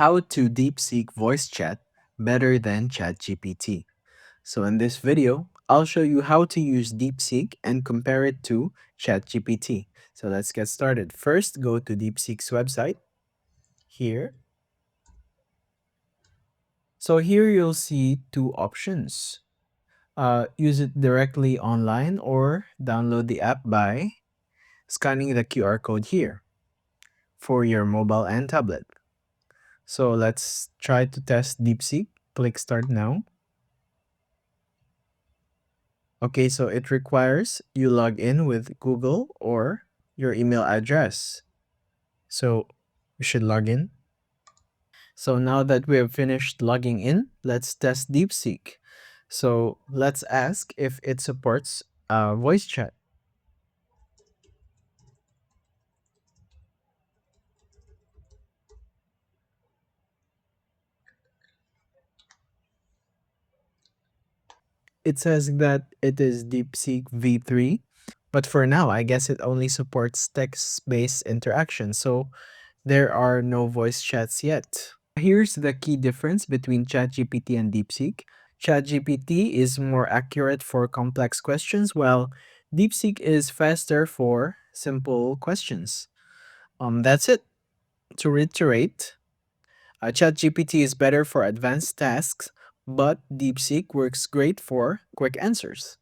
How to Deepseek Voice Chat better than ChatGPT. So in this video, I'll show you how to use Deepseek and compare it to ChatGPT. So let's get started. First, go to Deepseek's website here. So here you'll see two options. Use it directly online or download the app by scanning the QR code here for your mobile and tablet. So let's try to test DeepSeek. Click Start Now. Okay, so it requires you log in with Google or your email address. So we should log in. So now that we have finished logging in, let's test DeepSeek. So let's ask if it supports voice chat. It says that it is DeepSeek V3, but for now, I guess it only supports text-based interaction. So there are no voice chats yet. Here's the key difference between ChatGPT and DeepSeek. ChatGPT is more accurate for complex questions, while DeepSeek is faster for simple questions. That's it. To reiterate, ChatGPT is better for advanced tasks, but DeepSeek works great for quick answers.